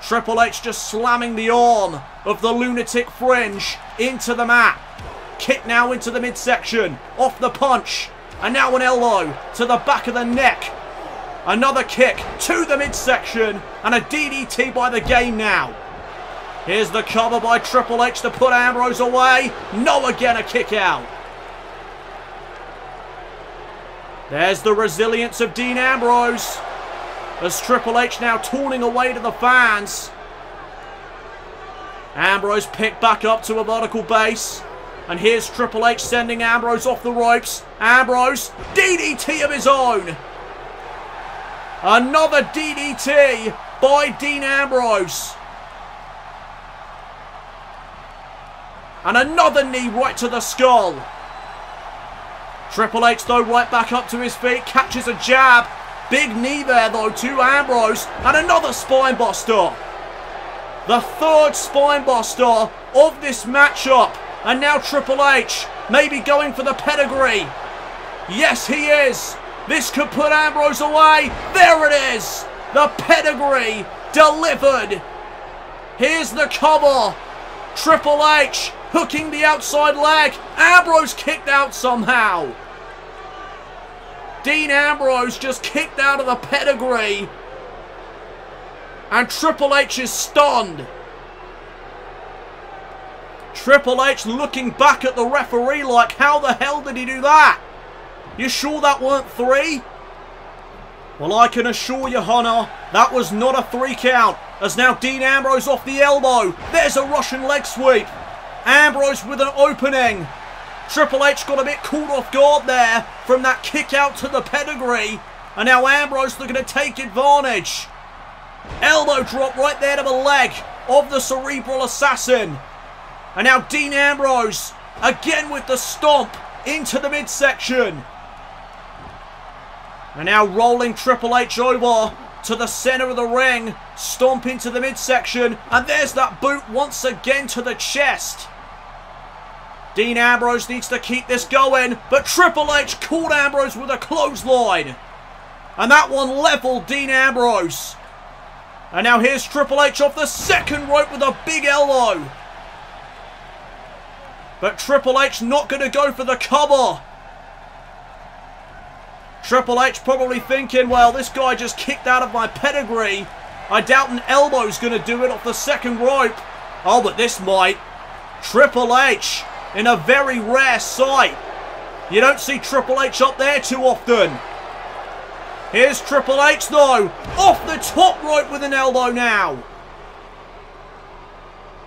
Triple H just slamming the arm of the Lunatic Fringe into the mat. Kick now into the midsection. Off the punch. And now an elbow to the back of the neck. Another kick to the midsection. And a DDT by the game now. Here's the cover by Triple H to put Ambrose away. No, again a kick out. There's the resilience of Dean Ambrose. As Triple H now taunting away to the fans. Ambrose picked back up to a vertical base. And here's Triple H sending Ambrose off the ropes. Ambrose, DDT of his own. Another DDT by Dean Ambrose. And another knee right to the skull. Triple H though right back up to his feet. Catches a jab. Big knee there though to Ambrose. And another spine buster. The third spine buster of this matchup. And now Triple H maybe going for the pedigree. Yes, he is. This could put Ambrose away. There it is. The pedigree delivered. Here's the cover. Triple H hooking the outside leg. Ambrose kicked out somehow. Dean Ambrose just kicked out of the pedigree. And Triple H is stunned. Triple H looking back at the referee like, how the hell did he do that? You sure that weren't 3? Well, I can assure you, Hunter, that was not a 3 count. As now Dean Ambrose off the elbow. There's a Russian leg sweep. Ambrose with an opening. Triple H got a bit caught off guard there from that kick out to the pedigree. And now Ambrose looking to take advantage. Elbow drop right there to the leg of the Cerebral Assassin. And now Dean Ambrose again with the stomp into the midsection. And now rolling Triple H over to the center of the ring. Stomp into the midsection. And there's that boot once again to the chest. Dean Ambrose needs to keep this going. But Triple H caught Ambrose with a clothesline. And that one leveled Dean Ambrose. And now here's Triple H off the second rope with a big elbow. But Triple H not going to go for the cover. Triple H probably thinking, well, this guy just kicked out of my pedigree. I doubt an elbow's going to do it off the second rope. Oh, but this might. Triple H in a very rare sight. You don't see Triple H up there too often. Here's Triple H though. Off the top rope with an elbow now.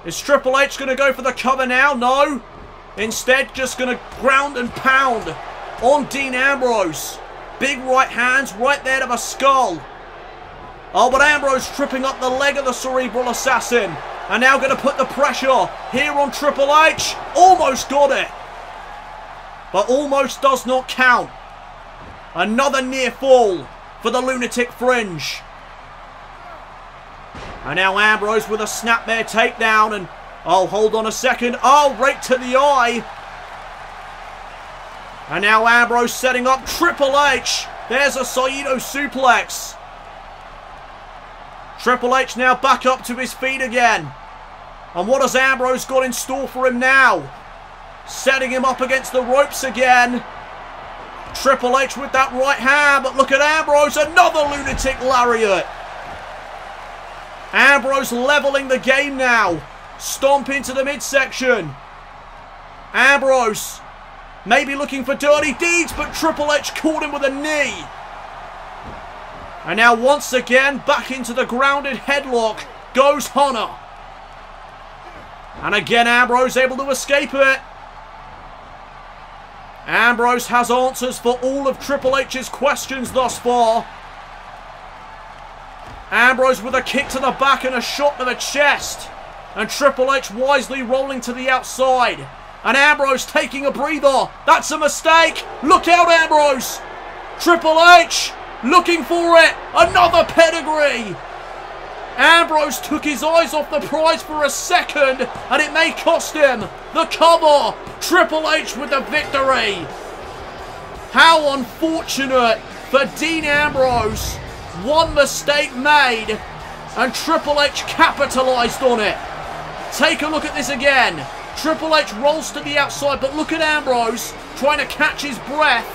Is Triple H going to go for the cover now? No. Instead, just going to ground and pound on Dean Ambrose. Big right hands right there to the skull. Oh, but Ambrose tripping up the leg of the Cerebral Assassin. And now going to put the pressure here on Triple H. Almost got it. But almost does not count. Another near fall for the Lunatic Fringe. And now Ambrose with a snapmare takedown. And, oh, hold on a second. Oh, right to the eye. And now Ambrose setting up Triple H. There's a Saito suplex. Triple H now back up to his feet again. And what has Ambrose got in store for him now? Setting him up against the ropes again. Triple H with that right hand. But look at Ambrose. Another lunatic lariat. Ambrose leveling the game now. Stomp into the midsection. Ambrose maybe looking for dirty deeds, but Triple H caught him with a knee. And now once again, back into the grounded headlock goes Hunter. And again, Ambrose able to escape it. Ambrose has answers for all of Triple H's questions thus far. Ambrose with a kick to the back and a shot to the chest. And Triple H wisely rolling to the outside. And Ambrose taking a breather. That's a mistake. Look out, Ambrose. Triple H looking for it. Another pedigree. Ambrose took his eyes off the prize for a second, and it may cost him the cover. Triple H with the victory. How unfortunate for Dean Ambrose. One mistake made, and Triple H capitalized on it. Take a look at this again. Triple H rolls to the outside, but look at Ambrose trying to catch his breath.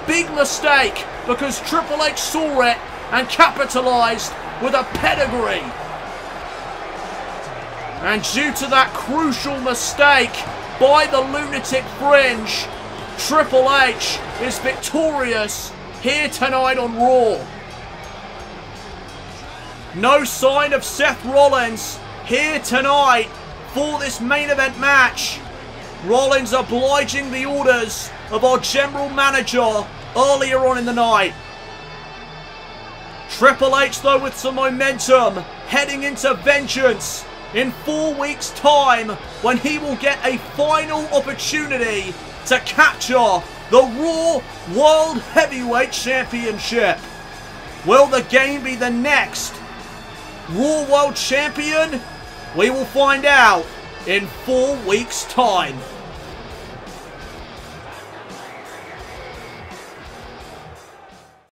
Big mistake, because Triple H saw it and capitalized with a pedigree. And due to that crucial mistake by the Lunatic Fringe, Triple H is victorious here tonight on Raw. No sign of Seth Rollins here tonight for this main event match. Rollins obliging the orders of our general manager earlier on in the night. Triple H though with some momentum heading into Vengeance in 4 weeks' time, when he will get a final opportunity to capture the Raw World Heavyweight Championship. Will the game be the next Raw World Champion? We will find out in 4 weeks' time.